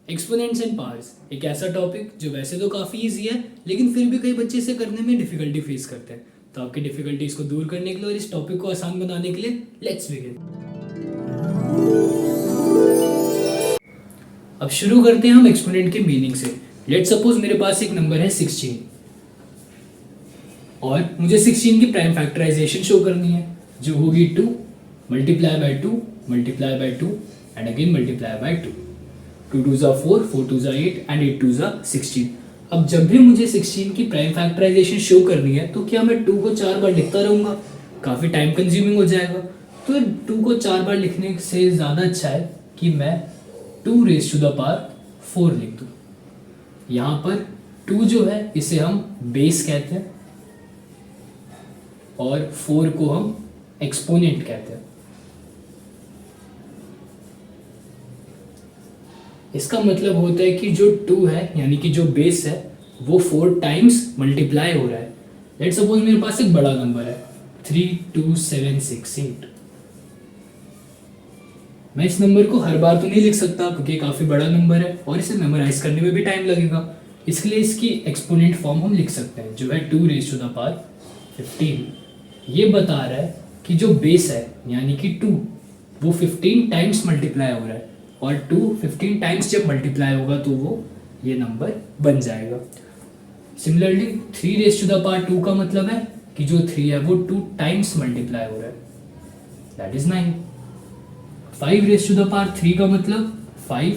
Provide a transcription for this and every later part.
Exponents and powers एक ऐसा topic जो वैसे तो काफ़ी इजी है, लेकिन फिर भी कई बच्चे इसे करने में डिफिकल्टी फेस करते हैं। तो आपकी डिफिकल्टीज को दूर करने के लिए और इस टॉपिक को आसान बनाने के लिए लेट्स बिगिन। अब शुरू करते हैं हम एक्सपोनेंट के मीनिंग से। लेट्स सपोज मेरे पास एक नंबर है 16 और मुझे 16 की प्राइम फैक्टराइजेशन शो करनी है, जो होगी 2 multiply by 2 multiply by 2 and again multiply by 2। 2 2 जा 4, 4 2 जा 8 एंड 8 2 जा 16। अब जब भी मुझे 16 की प्राइम फैक्टराइजेशन शो करनी है तो क्या मैं 2 को 4 बार लिखता रहूँगा? काफ़ी टाइम कंज्यूमिंग हो जाएगा। तो 2 को 4 बार लिखने से ज़्यादा अच्छा है कि मैं 2 रेज़ टू द पावर 4 लिख दूँ। यहाँ पर 2 जो है इसे हम बेस कहते हैं और 4 को हम एक्सपोनेंट कहते हैं। इसका मतलब होता है कि जो 2 है यानी कि जो बेस है वो 4 टाइम्स मल्टीप्लाई हो रहा है। लेट्स सपोज मेरे पास एक बड़ा नंबर है 32768। मैं इस नंबर को हर बार तो नहीं लिख सकता क्योंकि काफ़ी बड़ा नंबर है और इसे मेमोराइज करने में भी टाइम लगेगा। इसलिए इसकी एक्सपोनेंट फॉर्म हम लिख सकते हैं, जो है 2 रेज़ टू द पावर 15। ये बता रहा है कि जो बेस है यानी कि 2 वो 15 टाइम्स मल्टीप्लाई हो रहा है और 2 15 टाइम्स जब मल्टीप्लाई होगा तो वो ये नंबर बन जाएगा। Similarly 3 raise to the power 2 का मतलब है कि जो 3 है वो 2 टाइम्स मल्टीप्लाई हो रहा है, that is 9। 5 raise to the power 3 का मतलब 5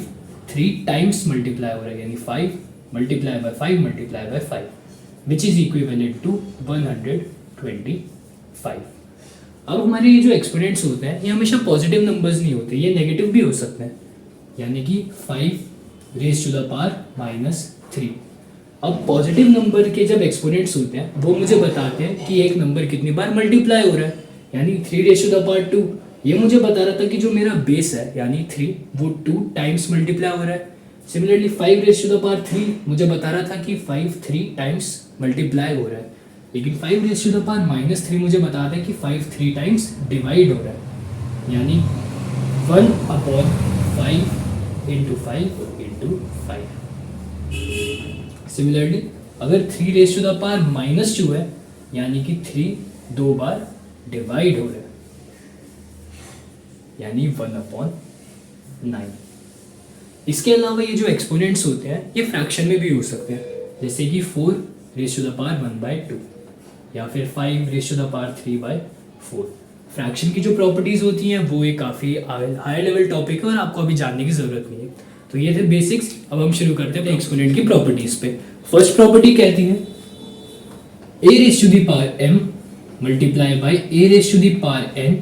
3 टाइम्स मल्टीप्लाई हो रहा है, यानी 5 multiply by 5 multiply by 5 which is equivalent to 125। अब हमारे ये जो एक्सपोनेंट्स होते हैं ये हमेशा पॉजिटिव नंबर्स नहीं होते, ये नेगेटिव भी हो सकते हैं, यानी कि 5 रेज़ टू द पावर -3। अब पॉजिटिव नंबर के जब एक्सपोनेंट्स होते हैं वो मुझे बताते हैं कि एक नंबर कितनी बार मल्टीप्लाई हो रहा है, यानी 3 रेज़ टू द पावर 2 ये मुझे बता रहा था कि जो मेरा बेस है यानी 3 वो 2 टाइम्स मल्टीप्लाई हो रहा है। Similarly 5 raise to the power 3 मुझे बता रहा था कि 5 3 टाइम्स मल्टीप्लाई हो रहा है, लेकिन 5 रेज़ टू द पावर -3 मुझे बताता है कि 5 3 टाइम्स डिवाइड हो रहा है, यानी 1/5 इंटू 5 इंटू 5। सिमिलरली अगर 3 रेज़ टू द पावर -2 है यानी कि 3 2 बार डिवाइड हो रहा है, यानी 1/9। इसके अलावा ये जो एक्सपोनेंट्स होते हैं ये फ्रैक्शन में भी हो सकते हैं, जैसे कि 4 रेज़ टू द पावर 1/2 या फिर 5 raise to the power 3/4। Fraction की जो प्रॉपर्टीज़ होती हैं वो एक काफ़ी हाई लेवल टॉपिक है और आपको अभी जानने की ज़रूरत नहीं है। तो ये थे बेसिक्स। अब हम शुरू करते हैं एक्सपोनेंट की प्रॉपर्टीज़ पे। फर्स्ट प्रॉपर्टी कहती है a raise to the power m multiply by a raise to the power n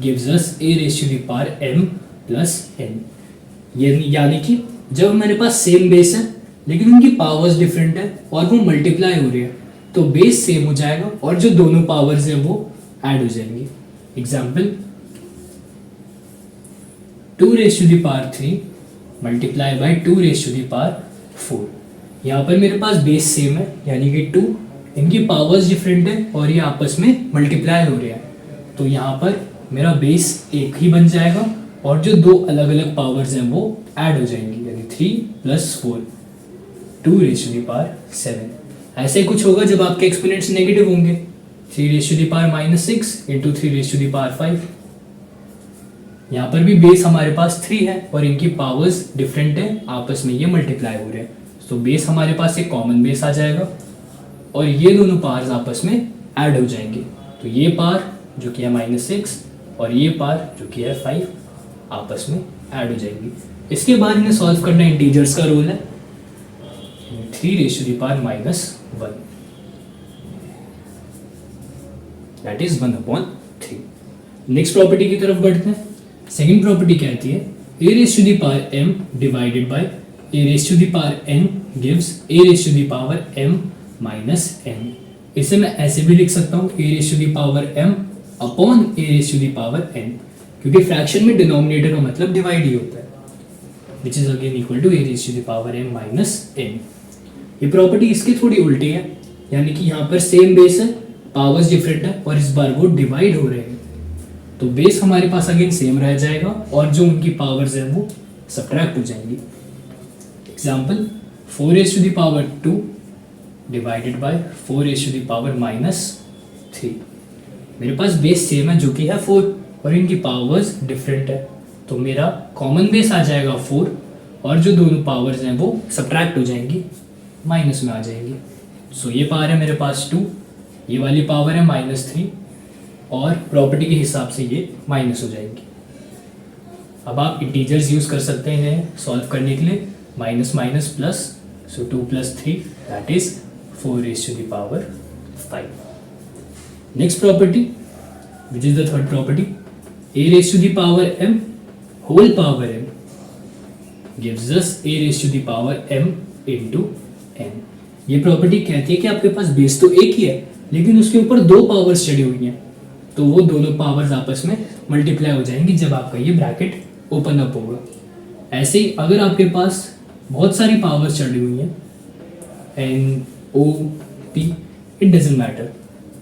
gives us a raise to the power m plus n। यानी कि जब हमारे पास सेम बेस है लेकिन उनकी पावर्स डिफरेंट है और वो मल्टीप्लाई हो रही है तो बेस सेम हो जाएगा और जो दोनों पावर्स हैं वो ऐड हो जाएंगी। Example 2 raise to the power 3 multiply by 2 raise to the power 4। यहाँ पर मेरे पास बेस सेम है यानी कि 2, इनकी पावर्स डिफरेंट है और ये आपस में मल्टीप्लाई हो रहे हैं, तो यहाँ पर मेरा बेस एक ही बन जाएगा और जो दो अलग अलग पावर्स हैं वो ऐड हो जाएंगी, यानी 3 + 4 2 रेज़ टू द पावर 7। ऐसे कुछ होगा जब आपके एक्सपोनेंट्स नेगेटिव होंगे, 3 raise to the power -6 into 3 raise to the power 5। यहाँ पर भी बेस हमारे पास 3 है और इनकी पावर्स डिफरेंट है, आपस में ये मल्टीप्लाई हो रहे हैं, तो बेस हमारे पास एक कॉमन बेस आ जाएगा और ये दोनों पावर्स आपस में ऐड हो जाएंगे। तो ये पावर जो कि है -6 और ये पावर जो कि है 5 आपस में ऐड हो जाएंगी। इसके बाद इन्हें सॉल्व करना इंटीजर्स का रोल है। 3 raise to the power -1 that is 1/3। Next property की तरफ बढ़ते हैं। सेकंड प्रॉपर्टी कहती है a raise to the power m divided by a raise to the power n gives a raise to the power m -n। इसे मैं ऐसे भी लिख सकता हूँ a raise to the power m upon a raise to the power n, क्योंकि fraction में denominator का मतलब डिवाइड ही होता है, which is again equal to a raise to the power m -n। ये प्रॉपर्टी इसकी थोड़ी उल्टी है, यानी कि यहाँ पर सेम बेस है, पावर्स डिफरेंट है और इस बार वो डिवाइड हो रहे हैं, तो बेस हमारे पास अगेन सेम रह जाएगा और जो उनकी पावर्स है वो सब्ट्रैक्ट हो जाएंगी। Example 4 raise to the power 2 divided by 4 raise to the power -3। मेरे पास बेस सेम है जो कि है 4 और इनकी पावर्स डिफरेंट है, तो मेरा कॉमन बेस आ जाएगा 4 और जो दोनों पावर्स हैं वो सब्ट्रैक्ट हो जाएंगी, माइनस में आ जाएंगी। सो ये पावर है मेरे पास 2, ये वाली पावर है -3 और प्रॉपर्टी के हिसाब से ये माइनस हो जाएंगी। अब आप इंटीजर्स यूज़ कर सकते हैं इन्हें सॉल्व करने के लिए, minus minus plus, so 2 + 3 that is 4 raise to the power 5। Next property which is the third property, a raised to the power m whole power m gives us a raised to the power m into n। ये property कहती है कि आपके पास base तो एक ही है लेकिन उसके ऊपर 2 पावर्स चढ़ी हुई हैं, तो वो दोनों पावर्स आपस में मल्टीप्लाई हो जाएंगी जब आपका ये ब्रैकेट ओपन अप होगा। ऐसे ही अगर आपके पास बहुत सारी पावर्स चढ़ी हुई हैं, n o p it doesn't matter,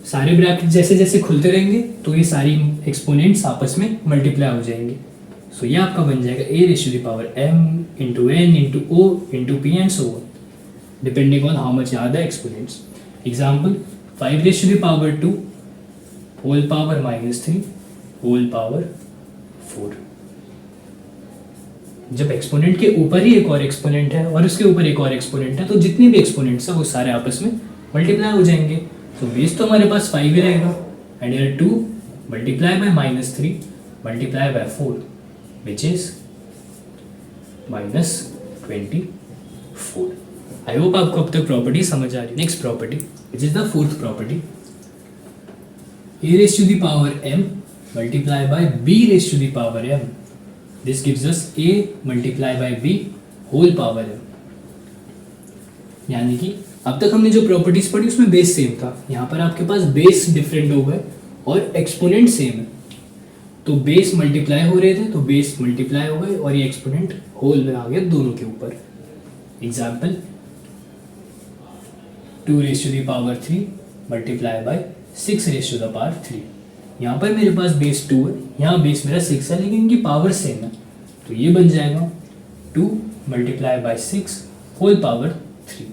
सारे ब्रैकेट जैसे जैसे खुलते रहेंगे तो ये सारी एक्सपोनेंट्स आपस में मल्टीप्लाई हो जाएंगे। सो ये आपका बन जाएगा a raise to the power m into n into o into p and so on, depending on how much are the exponents. Example 5 raise to the power 2 whole power -3 whole power 4। जब exponent के ऊपर ही एक और exponent है और उसके ऊपर एक और एक्सपोनेंट है तो जितने भी एक्सपोनेंट्स हैं वो सारे आपस में मल्टीप्लाई हो जाएंगे। तो बेस तो हमारे पास 5 ही रहेगा एंड यार 2 multiply by -3 multiply by 4 which is -24। I hope आपको अब तक प्रॉपर्टी समझ आ रही है। Next property which is the fourth property, a raised to the power m multiply by b raised to the power m, this gives us a multiply by b whole power m। यानी कि अब तक हमने जो properties पढ़ी उसमें base same था, यहाँ पर आपके पास बेस डिफरेंट हो गए और एक्सपोनेंट सेम है, तो बेस मल्टीप्लाई हो रहे थे तो बेस मल्टीप्लाई हो गए और ये एक्सपोनेंट होल में आ गया दोनों के ऊपर। Example 2 raise to the power 3 multiply by 6 raise to the power 3। यहाँ पर मेरे पास बेस 2 है, यहाँ बेस मेरा 6 है लेकिन इनकी पावर सेम है, तो ये बन जाएगा 2 मल्टीप्लाई बाय 6 होल पावर 3,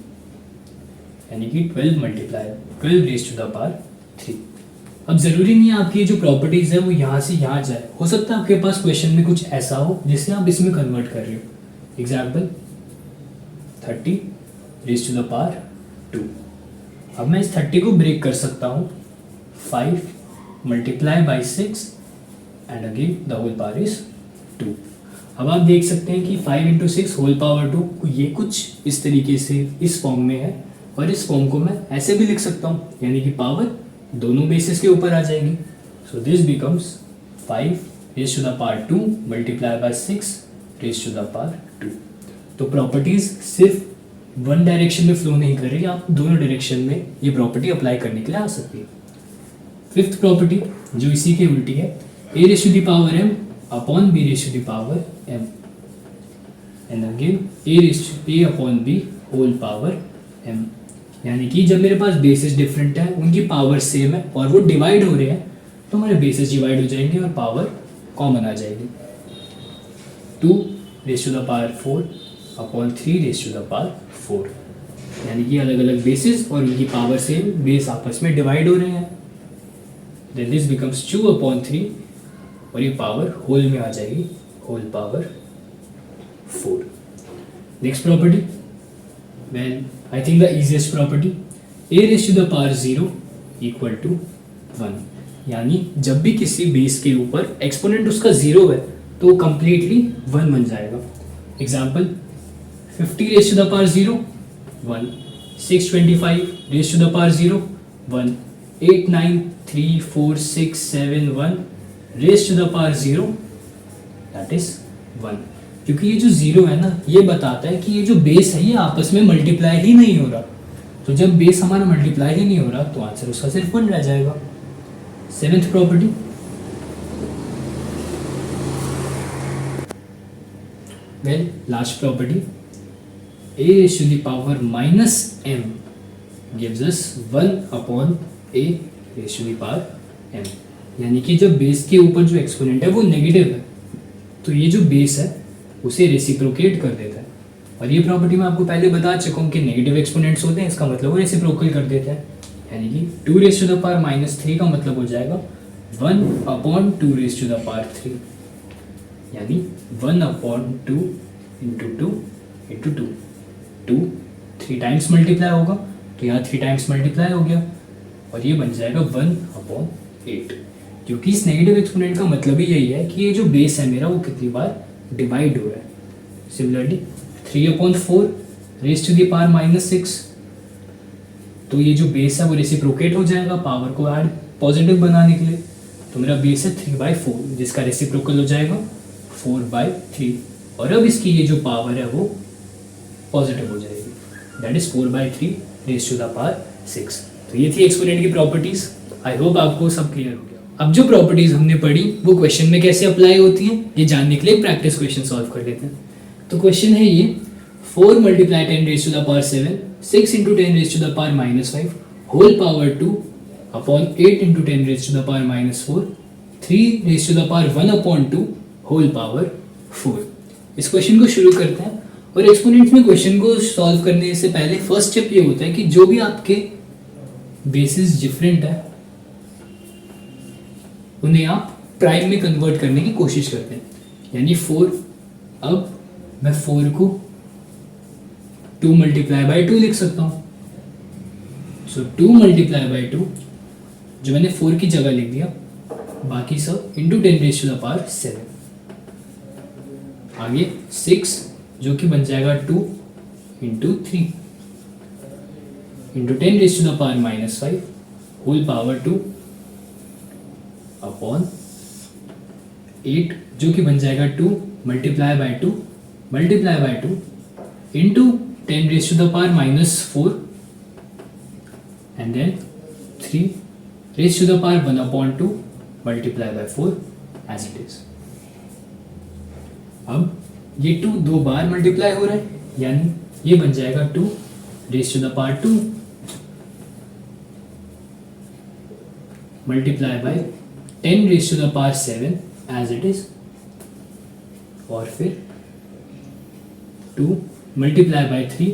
यानी कि 12 रेज टू द पावर 3। अब ज़रूरी नहीं है आपकी जो प्रॉपर्टीज़ है वो यहाँ से यहाँ जाए, हो सकता है आपके पास क्वेश्चन में कुछ ऐसा हो जिससे आप इसमें कन्वर्ट कर रहे हो। Example 30 raise to the power 2। अब मैं इस 30 को ब्रेक कर सकता हूँ, 5 multiply by 6 and again the whole power is 2। अब आप देख सकते हैं कि 5 इंटू 6 होल पावर 2 ये कुछ इस तरीके से इस फॉर्म में है और इस फॉर्म को मैं ऐसे भी लिख सकता हूँ, यानी कि पावर दोनों बेसिस के ऊपर आ जाएगी। So this becomes 5 raise to the power 2 multiply by 6 raise to the power 2। तो प्रॉपर्टीज सिर्फ वन डायरेक्शन में फ्लो नहीं कर रही, आप दोनों डायरेक्शन में ये प्रॉपर्टी अप्लाई करने के लिए आ सकती है। फिफ्थ प्रॉपर्टी जो इसी के उल्टी है, a raise to the power m upon b raise to the power m and again a upon b whole power m। यानी कि जब मेरे पास बेसिस डिफरेंट है, उनकी पावर सेम है और वो डिवाइड हो रहे हैं तो हमारे बेसिस डिवाइड हो जाएंगे और पावर कॉमन आ जाएगी। 2 raise to the power 4 upon 3 raise to the power 4, यानी कि अलग अलग बेसिस और उनकी पावर सेम, बेस आपस में डिवाइड हो रहे हैं। देन दिस बिकम्स 2 अपॉन 3 और ये पावर होल में आ जाएगी, whole power 4। Next property, well I think the easiest property, a raise to the power 0 equal to 1। यानी जब भी किसी बेस के ऊपर एक्सपोनेंट उसका 0 है तो वो कंप्लीटली 1 बन जाएगा। Example 50 raise to the power 0 1, 625 raise to the power 0 1, 8 9 3 4 6 7 1 raise to the power 0 that is 1। क्योंकि ये जो 0 है ना, ये बताता है कि ये जो बेस है ये आपस में मल्टीप्लाई ही नहीं हो रहा, तो जब बेस हमारा मल्टीप्लाई ही नहीं हो रहा तो आंसर उसका सिर्फ 1 रह जाएगा। Seventh property, well last property, a raise to the power -m gives us 1 upon a raise to the power m। यानी कि जब बेस के ऊपर जो एक्सपोनेंट है वो नेगेटिव है तो ये जो बेस है उसे रेसिप्रोकेट कर देता है, और ये प्रॉपर्टी मैं आपको पहले बता चुका हूँ कि नेगेटिव एक्सपोनेंट्स होते हैं, इसका मतलब वो रेसिप्रोकल कर देते हैं, यानी कि 2 रेज़ टू द पावर -3 का मतलब हो जाएगा 1/2 रेज़ टू द पावर 3, यानी 1/2 × 2 × 2, 2 3 टाइम्स मल्टीप्लाई होगा तो यहाँ 3 टाइम्स मल्टीप्लाई हो गया और ये बन जाएगा 1/8, क्योंकि इस नेगेटिव एक्सपोनेंट का मतलब ही यही है कि ये जो बेस है मेरा वो कितनी बार डिवाइड हो रहा है। Similarly 3/4 raise to the power -6, तो ये जो बेस है वो रेसिप्रोकेट हो जाएगा पावर को ऐड पॉजिटिव बनाने के लिए, तो मेरा बेस है 3/4 जिसका रेसिप्रोकल हो जाएगा 4/3, और अब इसकी ये जो पावर है वो पॉजिटिव हो जाएगी, that is 4/3 raise to the power 6। तो ये थी एक्सपोनेंट की प्रॉपर्टीज। आई होप आपको सब क्लियर हो गया। अब जो प्रॉपर्टीज हमने पढ़ी वो क्वेश्चन में कैसे अप्लाई होती हैं ये जानने के लिए प्रैक्टिस क्वेश्चन सॉल्व कर लेते हैं। तो क्वेश्चन है ये 4 × 10 raise to the power 7, 6 × 10 raise to the power -5 whole power 2 upon 8 × 10 raise to the power -4, 3 raise to the power 1/2 whole power 4। इस क्वेश्चन को शुरू करते हैं। और एक्सपोनेंट्स में क्वेश्चन को सॉल्व करने से पहले फर्स्ट स्टेप ये होता है कि जो भी आपके बेसिस डिफरेंट है उन्हें आप प्राइम में कन्वर्ट करने की कोशिश करते हैं, यानी 4, अब मैं 4 को 2 × 2 लिख सकता हूँ। सो 2 × 2 जो मैंने 4 की जगह लिख दिया, बाकी सब × 10 रेज़ टू द पावर 7, आगे 6 जो कि बन जाएगा 2 × 3 × 10 raise to the power -5 whole power 2 upon 8 जो कि बन जाएगा 2 × 2 into 10 raise to the power -4 and then 3 raise to the power 1/2 multiply by 4 as it is. अब ये 2 दो बार मल्टीप्लाई हो रहा है, यानी ये बन जाएगा 2 raise to the power 2 multiply by 10 raise to the power 7 as it is, और फिर 2 multiply by 3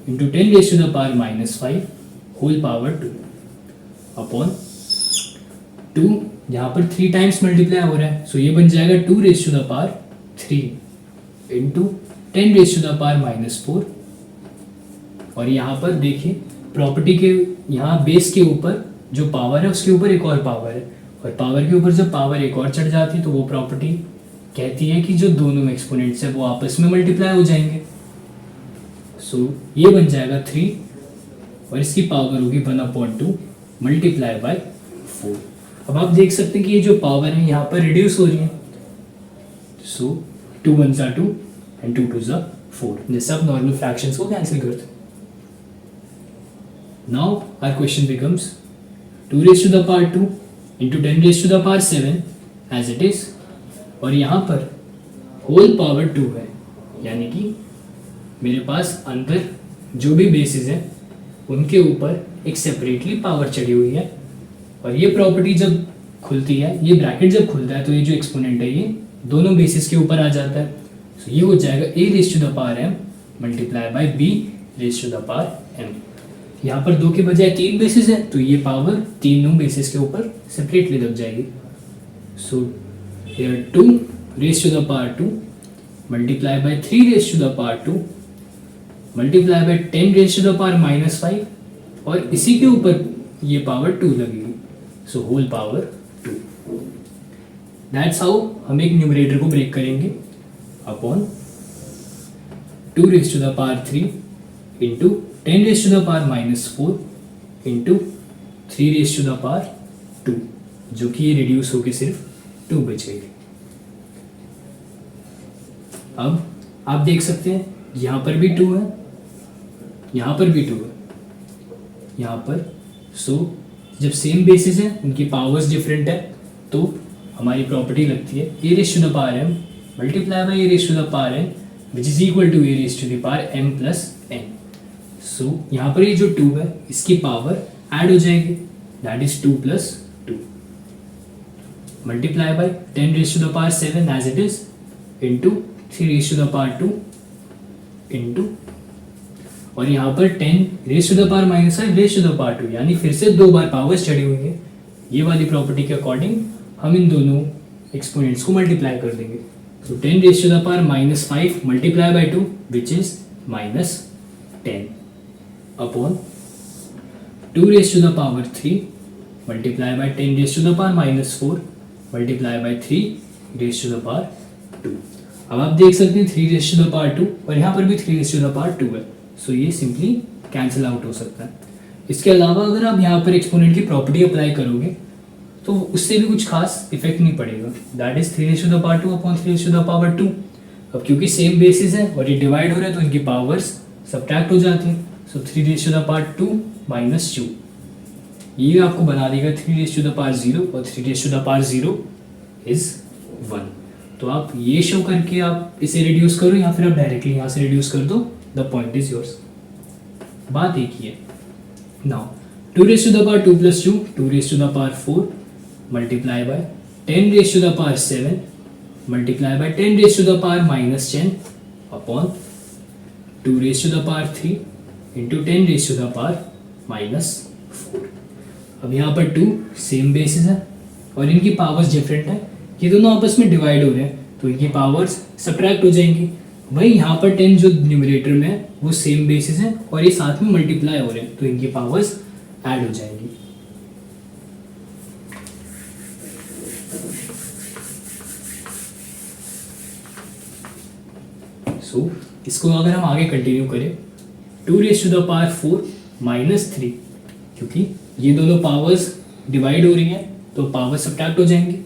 into 10 raise to the power -5 whole power 2 upon 2, यहाँ पर 3 टाइम्स मल्टीप्लाई हो रहा है, सो ये बन जाएगा 2 raise to the power 3 into 10 raise to the power -4, और यहाँ पर देखिए प्रॉपर्टी के यहाँ बेस के ऊपर जो पावर है उसके ऊपर एक और पावर है, और पावर के ऊपर जब पावर एक और चढ़ जाती है तो वो प्रॉपर्टी कहती है कि जो दोनों एक्सपोनेंट्स है वो आपस में मल्टीप्लाई हो जाएंगे। सो ये बन जाएगा 3 और इसकी पावर होगी 1/2 मल्टीप्लाई बाय 4। अब आप देख सकते हैं कि ये जो पावर है यहाँ पर रिड्यूस हो रही है, सो 2 1s are 2 and 2 2s are 4, जैसे आप नॉर्मल फ्रैक्शंस को कैंसिल करते हैं। Now our question becomes 2 raise to the power 2 into 10 raise to the power 7 as it is, और यहाँ पर होल पावर 2 है, यानी कि मेरे पास अंदर जो भी बेसिस है उनके ऊपर एक सेपरेटली पावर चढ़ी हुई है, और ये प्रॉपर्टी जब खुलती है, ये ब्रैकेट जब खुलता है तो ये जो एक्सपोनेंट है ये दोनों बेसिस के ऊपर आ जाता है। सो ये हो जाएगा a raise to the power m multiply by b raise to the power m। यहाँ पर 2 के बजाय 3 बेसिस है तो ये पावर तीनों बेसिस के ऊपर सेपरेटली लग जाएगी। So here 2 raise to the power 2 multiply by 3 raise to the power 2 multiply by 10 raise to the power -5, और इसी के ऊपर ये पावर 2 लगेगी, so whole power 2। That's how हम एक न्यूमरेटर को ब्रेक करेंगे upon 2 raise to the power 3 into 10 raise to the power -4 into 3 raise to the power 2, जो कि ये रिड्यूस होकर सिर्फ 2 बच गई। अब आप देख सकते हैं यहाँ पर भी 2 है, यहाँ पर भी 2 है, यहाँ पर। सो जब सेम बेसिस है उनकी पावर्स डिफरेंट है तो हमारी प्रॉपर्टी लगती है a raise to the power m multiply by a raise to the power n which is equal to a raise to the power m plus n। So यहाँ पर ये जो 2 है इसकी पावर ऐड हो जाएगी, that is 2 plus 2 multiply by 10 raise to the power 7 as it is into 3 raise to the power 2 into, और यहाँ पर 10 raise to the power -5 raise to the power 2, यानी फिर से 2 बार पावर्स चढ़ी हुई है। ये वाली प्रॉपर्टी के अकॉर्डिंग हम इन दोनों एक्सपोनेंट्स को मल्टीप्लाई कर देंगे। तो 10 raise to the power -5 multiply by 2 which is -10 upon 2 raise to the power 3 multiply by 10 raise to the power -4 multiply by 3 raise to the power 2। अब आप देख सकते हैं 3 रेज टू द पावर 2 और यहाँ पर भी 3 रेज टू द पावर 2 है, सो ये सिंपली कैंसिल आउट हो सकता है। इसके अलावा अगर आप यहाँ पर एक्सपोनेंट की प्रॉपर्टी अप्लाई करोगे तो उससे भी कुछ खास इफेक्ट नहीं पड़ेगा। That is 3 raise to the power 2 upon 3 raise to the power 2। अब क्योंकि सेम बेसिस है और ये डिवाइड हो रहा है तो इनकी पावर्स सब्ट्रैक्ट हो जाती हैं। So 3 raise to the power 2 minus 2, ये आपको बना देगा 3 रेज टू द पावर 0 और 3 raise to the power 0 is 1। तो आप ये शो करके आप इसे रिड्यूस करो या फिर आप डायरेक्टली यहाँ से रिड्यूस कर दो, द पॉइंट इज योर्स। बात एक ही है। Now 2 raise to the power 2 plus 2 2 raise to the power 4 multiply by 10 raise to the power 7 multiply by 10 raise to the power -10 upon 2 raise to the power 3 into 10 raise to the power -4। अब यहाँ पर 2 same basis है और इनकी powers different है, ये दोनों आपस में डिवाइड हो रहे हैं तो इनकी पावर्स सब्ट्रैक्ट हो जाएंगी। वही यहाँ पर 10 जो न्यूमरेटर में है वो सेम बेसिस है और ये साथ में मल्टीप्लाई हो रहे हैं तो इनकी पावर्स ऐड हो जाएंगी। सो इसको अगर हम आगे कंटिन्यू करें 2 रेज टू द पावर 4 -3, क्योंकि ये दोनों पावर्स डिवाइड हो रही हैं तो पावर सब्ट्रैक्ट हो जाएंगी,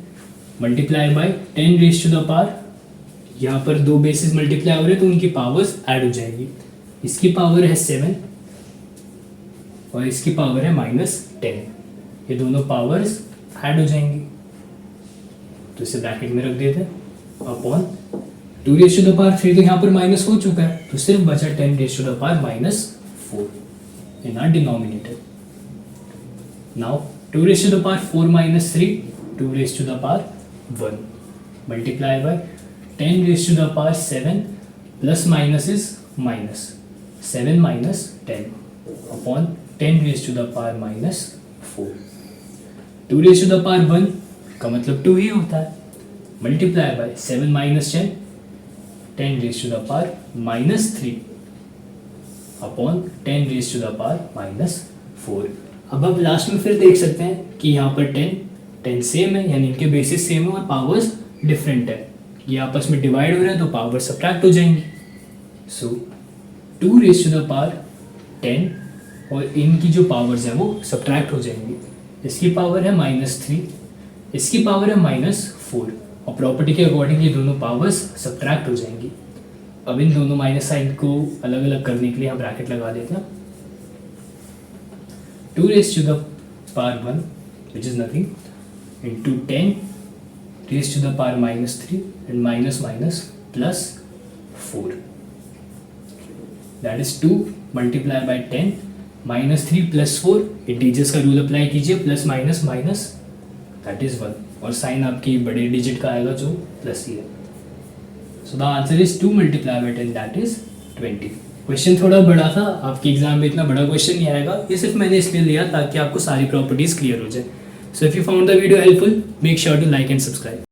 multiply by 10 raise to the power, यहाँ पर 2 बेसिस मल्टीप्लाई हो रहे हैं तो उनकी पावर्स ऐड हो जाएगी। इसकी पावर है 7 और इसकी पावर है -10, ये दोनों पावर्स ऐड हो जाएंगी तो इसे ब्रैकेट में रख देते हैं upon 2 raise to the power 3 तो यहाँ पर माइनस हो चुका है तो सिर्फ बचा 10 raise to the power -4 in our denominator. Now 2 raised to the power 4 minus 3 2 raised to the power 1 multiply by 10 raised to the power 7 plus minus is minus 7 minus 10 upon 10 raised to the power minus 4। 2 raised to the power 1 का मतलब 2 ही होता है, multiply by 7 minus 10 10 raised to the power minus 3 upon 10 raised to the power minus 4। अब आप last में फिर देख सकते हैं कि यहाँ पर 10 सेम है, यानी इनके बेसिस सेम है और पावर्स डिफरेंट है। ये आपस में डिवाइड हो रहे हैं तो पावर सब्ट्रैक्ट हो जाएंगी। सो 2 रेज टू द पावर 10 और इनकी जो पावर्स हैं वो सब्ट्रैक्ट हो जाएंगी। इसकी पावर है -3, इसकी पावर है -4 और प्रॉपर्टी के अकॉर्डिंग ये दोनों पावर्स सब्ट्रैक्ट हो जाएंगी। अब इन दोनों माइनस साइन को अलग अलग करने के लिए हम ब्रैकेट लगा देते हैं। 2 raised to the power 1 which is nothing into 10 raised to the power -3 and minus plus 4, that is 2 multiply by 10 -3 plus 4 integers का रूल अप्लाई कीजिए plus minus minus that is 1 और साइन आपकी बड़े डिजिट का आएगा जो प्लस ही है। So the answer is 2 multiply by 10 that is 20। Question थोड़ा बड़ा था, आपके एग्जाम में इतना बड़ा क्वेश्चन नहीं आएगा, ये सिर्फ मैंने इसलिए लिया ताकि आपको सारी प्रॉपर्टीज क्लियर हो जाए। So if you found the video helpful make sure to like and subscribe.